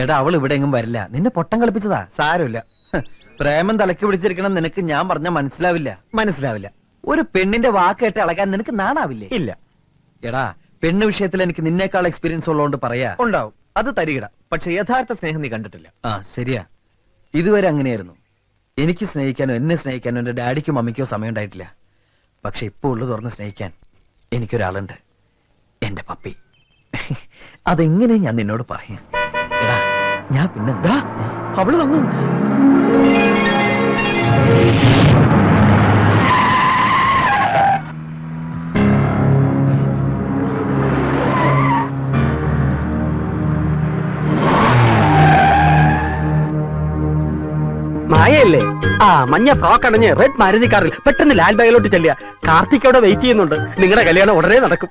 എടാ അവൾ ഇവിടെ എങ്ങും വരില്ല. നിന്നെ പൊട്ടം കളിപ്പിച്ചതാ. സാരമില്ല. പ്രേമം തലക്ക് പിടിച്ചിരിക്കണം നിനക്ക് ഞാൻ പറഞ്ഞ മനസ്സിലാവില്ല. മനസ്സിലാവില്ല. ഒരു പെണ്ണിന്റെ വാക്കേട്ട് ഇളകാൻ നിനക്ക് നാണാവില്ലേ? ഇല്ല. എടാ പെണ്ണ് വിഷയത്തിൽ എനിക്ക് നിന്നേക്കാൾ എക്സ്പീരിയൻസ് ഉള്ളതുകൊണ്ട് പറയാ. ഉണ്ടാവും, അത് തരികിട. പക്ഷെ യഥാർത്ഥ സ്നേഹം നീ കണ്ടിട്ടില്ല. ആ ശരിയാ, ഇതുവരെ അങ്ങനെയായിരുന്നു. എനിക്ക് സ്നേഹിക്കാനോ എന്നെ സ്നേഹിക്കാനോ എന്റെ ഡാഡിക്കോ മമ്മിക്കോ സമയം ഉണ്ടായിട്ടില്ല. പക്ഷെ ഇപ്പൊ ഉള്ളു തുറന്ന് സ്നേഹിക്കാൻ എനിക്കൊരാളുണ്ട്, എന്റെ പപ്പി. അതെങ്ങനെ ഞാൻ നിന്നോട് പറയാം? എടാ ഞാൻ പിന്നെ അവള് വന്നു. മായല്ലേ? ആ മഞ്ഞ ഫ്രോക്ക് അടഞ്ഞ് റെഡ് മാരുതി കാറിൽ പെട്ടെന്ന് ലാൽ ബാഗിലോട്ട് ചെല്ലുക. കാർത്തിക് അവിടെ വെയിറ്റ് ചെയ്യുന്നുണ്ട്. നിങ്ങളുടെ കല്യാണം ഉടനെ നടക്കും.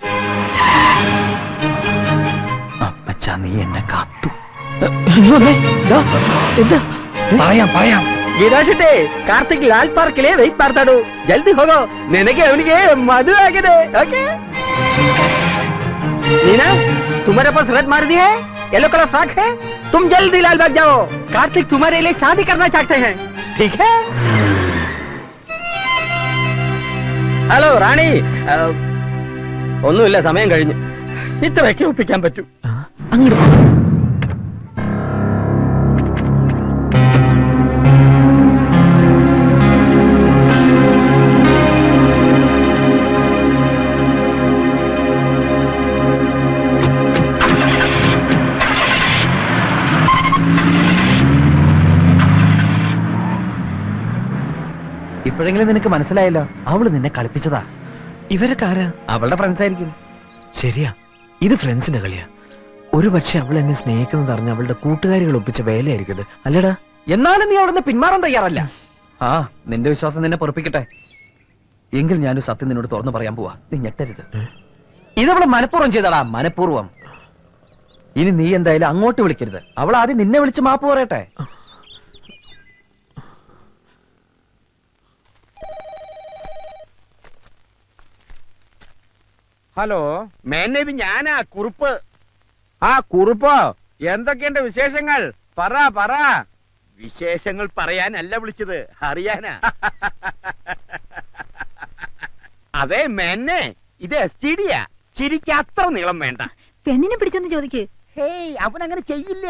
അപ്പച്ചാ നീ എന്നെ കാത്തു. എന്താ പറയാം ഗീതാശിട്ടെ, കാർത്തിക് ലാൽ പാർക്കിലെ വെയിറ്റ് ಮಾಡ್ತಾಡು. ജൽദി ಹೋಗೋ, നിനക്ക് അവനിಗೆ മധു ആಗಿದೆ. ഓക്കേ नीना, तुम्हारे पास रेड मारुति है, येलो कलर फ्रॉक है, तुम जल्दी लाल बाग जाओ. कार्तिक तुम्हारे लिए शादी करना चाहते हैं, ठीक है? ഹലോ റാണി, ഒന്നുമില്ല, സമയം കഴിഞ്ഞു. ഇത്രയൊക്കെ ഒപ്പിക്കാൻ പറ്റൂ. ഇപ്പോഴെങ്കിലും നിനക്ക് മനസ്സിലായല്ലോ, അവള് നിന്നെ കളിപ്പിച്ചതാ. ഇവരൊക്കെ ആരാ? അവളുടെ ഫ്രണ്ട്സ് ആയിരിക്കും. ശരിയാ, ഇത് ഫ്രണ്ട്സിന്റെ കളിയാ. ഒരു പക്ഷെ അവൾ എന്നെ സ്നേഹിക്കുന്നത് അറിഞ്ഞ അവളുടെ കൂട്ടുകാരികൾ ഒപ്പിച്ച വേലയായിരിക്കും ഇത്, അല്ലടാ? എന്നാലും നീ അവിടുന്ന് പിന്മാറാൻ തയ്യാറല്ല. ആ നിന്റെ വിശ്വാസം നിന്നെ പൊറപ്പിക്കട്ടെ. എങ്കിൽ ഞാനൊരു സത്യം നിന്നോട് തുറന്നു പറയാൻ പോവാ, നീ ഞെട്ടരുത്. ഇതവള് മനഃപൂർവ്വം ചെയ്തടാ, മനഃപൂർവ്വം. ഇനി നീ എന്തായാലും അങ്ങോട്ട് വിളിക്കരുത്. അവൾ ആദ്യം നിന്നെ വിളിച്ച് മാപ്പ് പറയട്ടെ. ഹലോ, മേനേബി ഞാനാ, കുറുപ്പ്. ആ കുറുപ്പോ, എന്തൊക്കെയുണ്ട് വിശേഷങ്ങൾ? പറ. വിശേഷങ്ങൾ പറയാനല്ല വിളിച്ചത്, അറിയാനാ. അതെ മേന്നെ, ഇത് STD-യാ. ചിരിക്ക് അത്ര നീളം വേണ്ട. പെണ്ണിനെ പിടിച്ചൊന്ന് ചോദിക്ക്. ഹേയ്, അവൻ അങ്ങനെ ചെയ്യില്ല.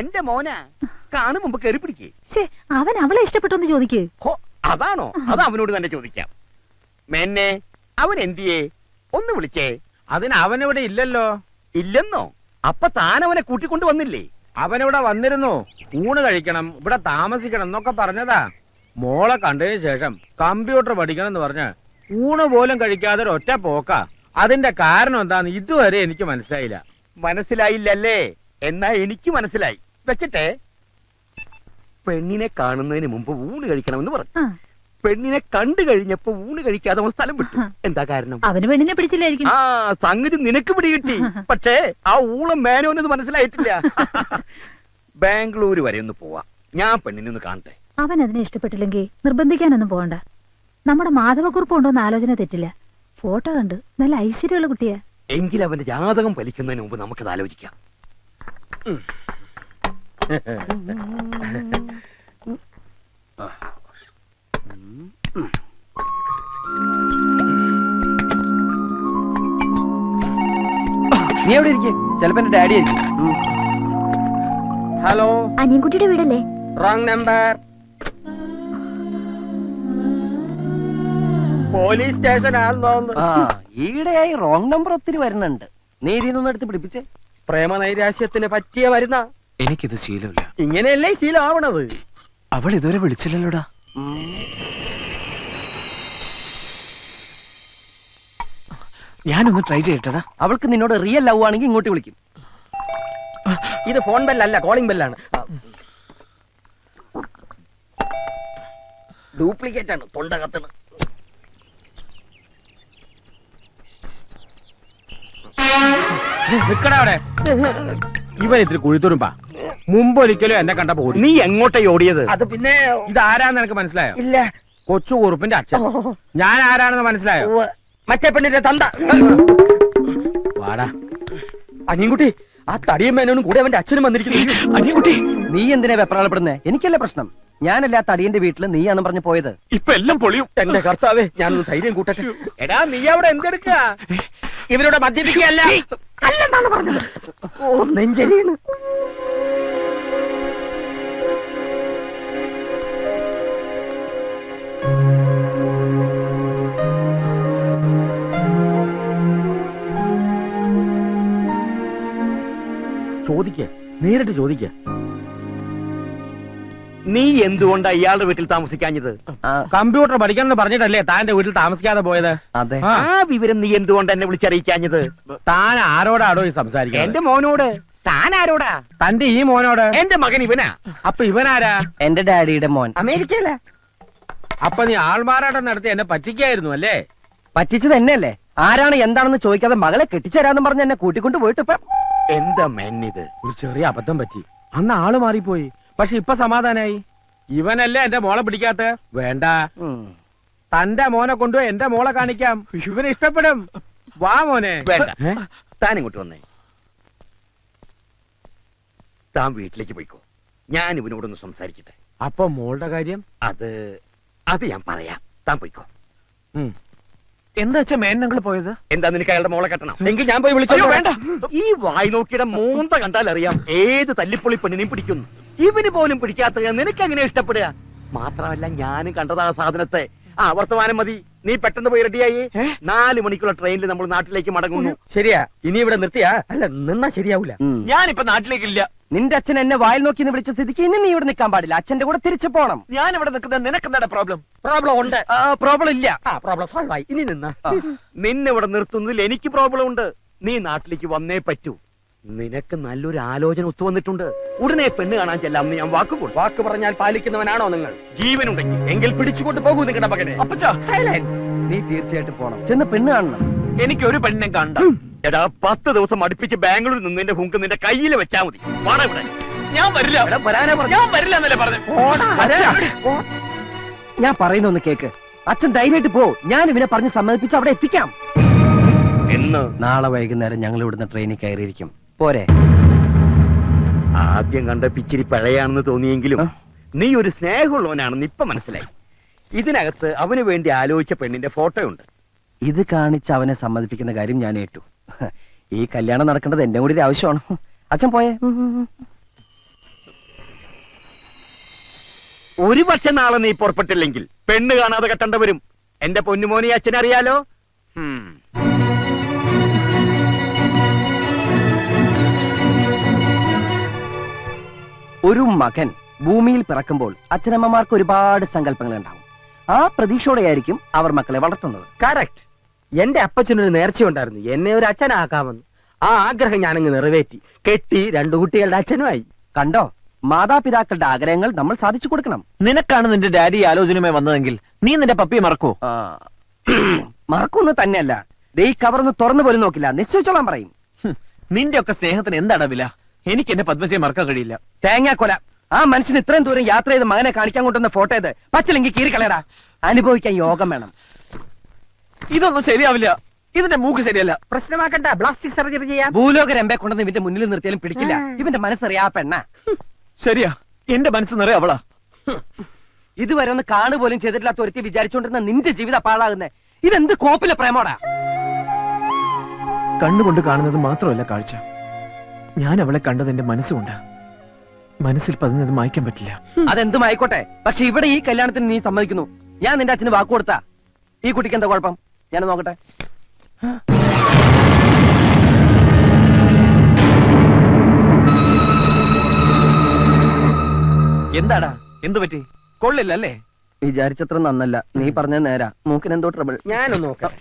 എന്റെ മോനാ. കാണും മുമ്പ് കയറി പിടിക്ക്. അവൻ അവളെ ഇഷ്ടപ്പെട്ടൊന്ന് ചോദിക്ക്. ഹോ, അതാണോ? അത് അവനോട് തന്നെ ചോദിക്കാം. മേന്നെ, അവൻ എന്തിയേ? ഒന്ന് വിളിച്ചേ. അതിന് അവനിവിടെ ഇല്ലല്ലോ. ഇല്ലെന്നോ? അപ്പൊ താൻ അവനെ കൂട്ടിക്കൊണ്ടു വന്നില്ലേ? അവനിവിടെ വന്നിരുന്നു. ഊണ് കഴിക്കണം, ഇവിടെ താമസിക്കണം എന്നൊക്കെ പറഞ്ഞതാ. മോളെ കണ്ടതിന് ശേഷം കമ്പ്യൂട്ടർ പഠിക്കണം എന്ന് പറഞ്ഞ് ഊണ് പോലും കഴിക്കാതെ ഒറ്റ പോക്ക. അതിന്റെ കാരണം എന്താന്ന് ഇതുവരെ എനിക്ക് മനസ്സിലായില്ല. മനസ്സിലായില്ലല്ലേ? എന്നാ എനിക്ക് മനസ്സിലായി. വെച്ചിട്ടെ, പെണ്ണിനെ കാണുന്നതിന് മുമ്പ് ഊണ് കഴിക്കണമെന്ന് പറഞ്ഞു. പെണ്ണിനെ കണ്ടു കഴിഞ്ഞപ്പോ ഊണ് കഴിക്കാതെ അവൻ സ്ഥലം വിട്ടു. എന്താ കാരണം? അവന് പെണ്ണിനെ പിടിച്ചില്ലായിരിക്കും. ആ സംഗതി നിനക്ക് പിടികിട്ടി. പക്ഷേ ആ ഊളം മേനോനത് മനസ്സിലായിട്ടില്ല. ബാംഗ്ലൂര് വരെ ഒന്ന് പോവാ, ഞാൻ പെണ്ണിനെ ഒന്ന് കാണട്ടെ. അവൻ അതിനെ ഇഷ്ടപ്പെട്ടില്ലെങ്കിൽ നിർബന്ധിക്കാനൊന്നും പോകണ്ട. നമ്മുടെ മാധവക്കുറിപ്പ് കൊണ്ടോന്ന് ആലോചന തെറ്റില്ല. ഫോട്ടോ കണ്ട് നല്ല ഐശ്വര്യമുള്ള കുട്ടിയാ. എങ്കിൽ അവന്റെ ജാതകം ഫലിക്കുന്നതിന് മുമ്പ് നമുക്കത് ആലോചിക്കാം. നീ എവിടെ ഇരിക്കേ? ചിലപ്പോ എന്റെ ഡാഡി ആയിരിക്കും. ഹലോ, അനിയൻകുട്ടിയുടെ വീടല്ലേ? Wrong number. പോലീസ് സ്റ്റേഷൻ ആണെന്നോ? ഈയിടെയായി റോങ് നമ്പർ ഒത്തിരി വരുന്നുണ്ട്. നീ ഇതിന്നൊന്നും എടുത്ത് പിടിപ്പിച്ചേ. പ്രേമനൈരാശ്യത്തിന് പറ്റിയ വരുന്ന. എനിക്കിത് ശീലമില്ല. ഇങ്ങനെയല്ലേ ശീലമാവണത്? അവൾ ഇതുവരെ വിളിച്ചില്ലല്ലോടാ. ഞാനൊന്ന് ട്രൈ ചെയ്യട്ടെടാ. അവൾക്ക് നിന്നോട് റിയൽ ലവ് ആണെങ്കിൽ ഇങ്ങോട്ട് വിളിക്കും. ഇത് ഫോൺ ബെല്ലല്ല, കോളിംഗ് ബെല്ലാണ്. ഡ്യൂപ്ലിക്കേറ്റ് ആണ്, തൊണ്ട കത്തണ്. നിക്കടാ അവിടെ. ഇവൻ ഇത്തിരി കുഴിത്തുരുമ്പാ. മുമ്പൊരിക്കലും എന്നെ കണ്ടപ്പോ ഓടി. നീ എങ്ങോട്ടേ ഓടിയത്? അത് പിന്നെ ഇതാരാന്ന് എനിക്ക് മനസ്സിലായോ? ഇല്ല. കൊച്ചു കുറുപ്പിന്റെ അച്ഛൻ. ഞാൻ ആരാണെന്ന് മനസ്സിലായോ? മറ്റേ പെണ്ണിന്റെ തന്ത. വാടാ. അനിയൻകുട്ടി, ആ തടിയും മേനോനും കൂടെ അവന്റെ അച്ഛനും വന്നിരിക്കുന്നു. അനിയൻകുട്ടി നീ എന്തിനാ വെപ്രാളപ്പെടുന്നേ? എനിക്കല്ലേ പ്രശ്നം. ഞാനല്ല ആ തടിയന്റെ വീട്ടില് നീയാന്നും പറഞ്ഞു പോയത്. ഇപ്പൊ എല്ലാം പൊളിയും. എന്റെ കർത്താവേ, ഞാനൊന്ന് ധൈര്യം കൂട്ടട്ടെ. എടാ, നീ അവിടെ എന്തെടുക്ക? ഇവരോട് മദ്യപിക്കുകയല്ല അല്ലെന്നാണ് പറഞ്ഞത്. ഓ, നെഞ്ചരിയാണ്. ചോദിക്ക, നേരിട്ട് ചോദിക്ക. നീ എന്തുകൊണ്ടാ ഇയാളുടെ വീട്ടിൽ താമസിക്കാഞ്ഞത്? കമ്പ്യൂട്ടർ പഠിക്കണം എന്ന് പറഞ്ഞിട്ടല്ലേ താന്റെ വീട്ടിൽ താമസിക്കാതെ പോയത്? അതെ. ആ വിവരം നീ എന്തുകൊണ്ട് എന്നെ വിളിച്ചറിയിക്കാഞ്ഞത്? താൻ ആരോടാടോ ഈ സംസാരിക്കുന്നത്? എന്റെ മോനോട്. താൻ ആരോടാ? തന്റെ ഈ മോനോട്. എന്റെ മകൻ ഇവനാ. അപ്പൊ ഇവനാരാ? എന്റെ ഡാഡിയുടെ മോൻ. അമേരിക്കയില. അപ്പൊ നീ ആൾമാറാട്ടം നടത്തി എന്നെ പറ്റിക്കായിരുന്നു അല്ലേ? പറ്റിച്ചത് എന്നെയല്ലേ? ആരാണ് എന്താണെന്ന് ചോദിക്കാതെ മകളെ കെട്ടിച്ചേരാന്ന് പറഞ്ഞ് എന്നെ കൂട്ടിക്കൊണ്ട് പോയിട്ട് ഇപ്പൊ എന്താ മെന്നിത്? ഒരു ചെറിയ അബദ്ധം പറ്റി. അന്ന് ആള് മാറിപ്പോയി. പക്ഷെ ഇപ്പൊ സമാധാനായി. ഇവനല്ലേ എന്റെ മോളെ പിടിക്കാത്ത? വേണ്ട, തന്റെ മോനെ കൊണ്ടുപോയി എന്റെ മോളെ കാണിക്കാം. ഇവന് ഇഷ്ടപ്പെടും. വാ മോനെ. വേണ്ട, താൻ ഇങ്ങോട്ട് വന്നേ. താൻ വീട്ടിലേക്ക് പോയിക്കോ. ഞാൻ ഇവനോടൊന്ന് സംസാരിക്കട്ടെ. അപ്പൊ മോളുടെ കാര്യം? അത് ഞാൻ പറയാം. താൻ പോയിക്കോ. എന്താ വെച്ചാ മേനങ്ങൾ പോയത്? എന്താ, നിനക്ക് അയാളുടെ മോളെ കെട്ടണം? എങ്കിൽ ഞാൻ പോയി വിളിച്ചോ. വേണ്ട, ഈ വായി നോക്കിയുടെ മൂന്ത കണ്ടാൽ അറിയാം ഏത് തല്ലിപ്പൊളി പെണ്ണിനെയും പിടിക്കുന്നു. ഇവന് പോലും പിടിക്കാത്ത നിനക്ക് എങ്ങനെ ഇഷ്ടപ്പെടുക? മാത്രമല്ല, ഞാനും കണ്ടതാ സാധനത്തെ. വർത്തമാനം മതി. നീ പെട്ടെന്ന് പോയി റെഡിയായി. 4 മണിക്കുള്ള ട്രെയിനിൽ നമ്മൾ നാട്ടിലേക്ക് മടങ്ങുന്നു. ശരിയാ. ഇനി ഇവിടെ നിർത്തിയാ? അല്ല, നിന്നാ ശരിയാവൂല. ഞാനിപ്പോ നാട്ടിലേക്കില്ല. നിന്റെ അച്ഛൻ എന്നെ വായിൽ നോക്കി വിളിച്ച സ്ഥിതിക്ക് ഇനി നീ ഇവിടെ നിൽക്കാൻ പാടില്ല. അച്ഛന്റെ കൂടെ തിരിച്ചു പോണം. ഞാൻ ഇവിടെ നിൽക്കുന്നത് നിനക്കെന്താ പ്രോബ്ലം? പ്രോബ്ലം ഉണ്ട്. പ്രോബ്ലം ഇല്ല. പ്രോബ്ലം സോൾവ് ആയി. ഇനി നിന്നെ ഇവിടെ നിർത്തുന്നതിൽ എനിക്ക് പ്രോബ്ലം ഉണ്ട്. നീ നാട്ടിലേക്ക് വന്നേ പറ്റൂ. നിനക്ക് നല്ലൊരു ആലോചന ഒത്തുവന്നിട്ടുണ്ട്. ഉടനെ പെണ്ണ് കാണാൻ ചെല്ലാമെന്ന് ഞാൻ വാക്ക് പറഞ്ഞാൽ പാലിക്കുന്നവനാണോ നിങ്ങൾ? ജീവനുണ്ടെങ്കിൽ എങ്കിൽ പിടിച്ചുകൊണ്ട് പോകൂ നിങ്ങളുടെ മകനെ. സൈലൻസ്. നീ തീർച്ചയായിട്ടും പോണം. ചെന്ന് പെണ്ണ് കാണണം. എനിക്ക് ഒരു പെണ്ണിനെ കണ്ട. എടാ, 10 ദിവസം അടുപ്പിച്ച് ബാംഗ്ലൂരിൽ നിന്ന് നിന്റെ ഹുങ്ക് നിന്റെ കയ്യിൽ വെച്ചാ മതി. വാടാ ഇവിടെ. ഞാൻ വരില്ല. വരാനാ പറഞ്ഞു. ഞാൻ വരില്ല എന്നല്ലേ പറഞ്ഞു. ഞാൻ പറയുന്ന ഒന്ന് കേക്ക്. അച്ഛൻ ധൈര്യമായിട്ട് പോ. ഞാൻ ഇവനെ പറഞ്ഞ് സമ്മതിപ്പിച്ച് അവിടെ എത്തിക്കാം. നാളെ വൈകുന്നേരം ഞങ്ങൾ ഇവിടുന്ന് ട്രെയിനിൽ കയറിയിരിക്കും. പോരെ? ആദ്യം കണ്ട പിച്ചിരി പഴയാണെന്ന് തോന്നിയെങ്കിലും നീ ഒരു സ്നേഹമുള്ളവനാണെന്ന് ഇപ്പൊ മനസ്സിലായി. ഇതിനകത്ത് അവന് വേണ്ടി ആലോചിച്ച പെണ്ണിന്റെ ഫോട്ടോ ഉണ്ട്. ഇത് കാണിച്ച് അവനെ സമ്മതിപ്പിക്കുന്ന കാര്യം ഞാൻ ഏറ്റു. ഈ കല്യാണം നടക്കേണ്ടത് എന്റെ കൂടി ഒരു ആവശ്യമാണ്. അച്ഛൻ പോയേ. ഒരു പക്ഷെ നാളെ നീ പുറപ്പെട്ടില്ലെങ്കിൽ പെണ്ണ് കാണാതെ കെട്ടേണ്ടവരും. എന്റെ പൊന്നുമോനെ അച്ഛനറിയാലോ. ഒരു മകൻ ഭൂമിയിൽ പിറക്കുമ്പോൾ അച്ഛനമ്മമാർക്ക് ഒരുപാട് സങ്കല്പങ്ങൾ ഉണ്ടാവും. ആ പ്രതീക്ഷയോടെയായിരിക്കും അവർ മക്കളെ വളർത്തുന്നത്. കറക്റ്റ്. എന്റെ അപ്പച്ചനൊരു നേർച്ചയുണ്ടായിരുന്നു, എന്നെ ഒരു അച്ഛനാക്കാമെന്ന്. ആ ആഗ്രഹം ഞാനങ്ങ് നിറവേറ്റി. കെട്ടി 2 കുട്ടികളുടെ അച്ഛനുമായി. കണ്ടോ, മാതാപിതാക്കളുടെ ആഗ്രഹങ്ങൾ നമ്മൾ സാധിച്ചു കൊടുക്കണം. നിനക്കാണ് നിന്റെ ഡാഡി ആലോചനയുമായി വന്നതെങ്കിൽ നീ നിന്റെ പപ്പിയെ മറക്കോ? മറക്കൊന്നും തന്നെയല്ല. ഈ കവർന്ന് തുറന്നു പോലും നോക്കില്ല. നിശ്ചയിച്ചോളാൻ പറയും. നിന്റെ ഒക്കെ സ്നേഹത്തിന് എന്താണ് വില? എനിക്ക് എന്റെ പത്മജയെ മറക്കാൻ കഴിയില്ല. തേങ്ങാക്കൊല. ആ മനുഷ്യൻ ഇത്രയും ദൂരം യാത്ര ചെയ്ത് മകനെ കാണിക്കാൻ കൊണ്ടുവന്ന ഫോട്ടോ ഇത്. പറ്റില്ലെങ്കിൽ കീറിക്കളയടാ. അനുഭവിക്കാൻ യോഗം വേണം. ഇതൊന്നും ശരിയാവില്ല. ഇതിന്റെ മൂക്ക് ശരിയല്ല. പ്രശ്നമാക്കണ്ട, പ്ലാസ്റ്റിക് സർജറി ചെയ്യാം. ഭൂലോക രമ്പെ കൊണ്ടുവന്ന് ഇവന്റെ മുന്നിൽ നിർത്തിയാലും പിടിക്കില്ല. ഇവന്റെ മനസ്സറിയാ പെണ്ണ. ശരിയാ, എന്റെ മനസ്സ് നിറയെ അവളാ. ഇതുവരെ ഒന്ന് കാണുപോലും ചെയ്തിട്ടില്ലാത്ത ഒരുത്തി വിചാരിച്ചോണ്ടിരുന്ന നിന്റെ ജീവിതം പാഴാകുന്നേ. ഇതെന്ത് കോപ്പിലെ പ്രേമോടാ? കണ്ണുകൊണ്ട് കാണുന്നത് മാത്രമല്ല കാഴ്ച. ഞാൻ അവളെ കണ്ടത് എന്റെ മനസ്സുകൊണ്ട്. മനസ്സിൽ പതിഞ്ഞത് മായ്ക്കാൻ പറ്റില്ല. അതെന്തും ആയിക്കോട്ടെ, പക്ഷെ ഇവിടെ ഈ കല്യാണത്തിന് നീ സമ്മതിക്കുന്നു. ഞാൻ നിന്റെ അച്ഛന് വാക്ക് കൊടുത്താ. ഈ കുട്ടിക്ക് എന്താ കുഴപ്പം? ഞാൻ നോക്കട്ടെ. എന്താടാ, എന്തു പറ്റി? കൊള്ളില്ല അല്ലേ? വിചാരിച്ചത്ര നന്നല്ല. നീ പറഞ്ഞത് നേരാ. മൂക്കിന് എന്തോ ട്രബിൾ. ഞാനൊന്ന് നോക്കാം.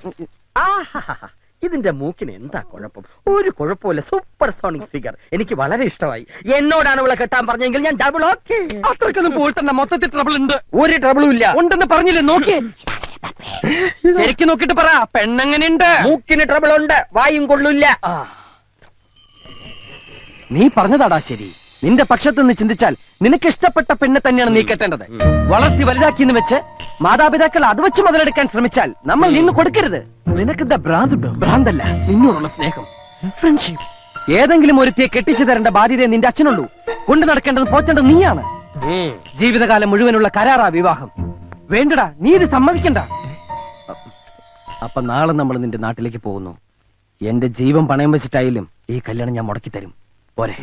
ഇതിന്റെ മൂക്കിന് എന്താ കുഴപ്പം? ഒരു കുഴപ്പമില്ല. Super sonic figure. എനിക്ക് വളരെ ഇഷ്ടമായി. എന്നോടാണ് ഇവളെ കെട്ടാൻ പറഞ്ഞെങ്കിൽ ഞാൻ ഡബിൾ ഓക്കെ. അത്രക്കൊന്നും പോയിട്ടെന്ന മൊത്തത്തിൽ ട്രബിൾ ഉണ്ട്. ഒരു ട്രബിളും ഇല്ല. ഉണ്ടെന്ന് പറഞ്ഞില്ലേ? നോക്കി ശരിക്കും നോക്കിട്ട് പറ. പെണ്ണെങ്ങനെയുണ്ട്? മൂക്കിന് ട്രബിൾ ഉണ്ട്, വായും കൊള്ളില്ല. നീ പറഞ്ഞതാടാ ശരി. നിന്റെ പക്ഷത്ത് നിന്ന് ചിന്തിച്ചാൽ നിനക്ക് ഇഷ്ടപ്പെട്ട പെണ്ണെ തന്നെയാണ് നീ കെട്ടേണ്ടത്. വളർത്തി വലുതാക്കിയെന്ന് വെച്ച് മാതാപിതാക്കൾ അത് വെച്ച് മുതലെടുക്കാൻ ശ്രമിച്ചാൽ നമ്മൾ നിന്ന് കൊടുക്കരുത്. നിനക്കെന്താ ഭ്രാന്തുണ്ടോ? ഭ്രാന്തല്ല, നിന്നോടുള്ള സ്നേഹം, ഫ്രണ്ട്ഷിപ്പ്. ഏതെങ്കിലും ഒരുത്തിയെ കെട്ടിച്ചു തരേണ്ട ബാധ്യത നിന്റെ അച്ഛനുള്ളൂ. കൊണ്ടു നടക്കേണ്ടത് പോറ്റേണ്ടത് നീയാണ്. ജീവിതകാലം മുഴുവനുള്ള കരാറാ വിവാഹം. വേണ്ടടാ, നീ ഇത് സമ്മതിക്കണ്ട. അപ്പൊ നാളെ നമ്മൾ നിന്റെ നാട്ടിലേക്ക് പോകുന്നു. എന്റെ ജീവൻ പണയം വെച്ചിട്ടായാലും ഈ കല്യാണം ഞാൻ മുടക്കി തരും. പോരെ?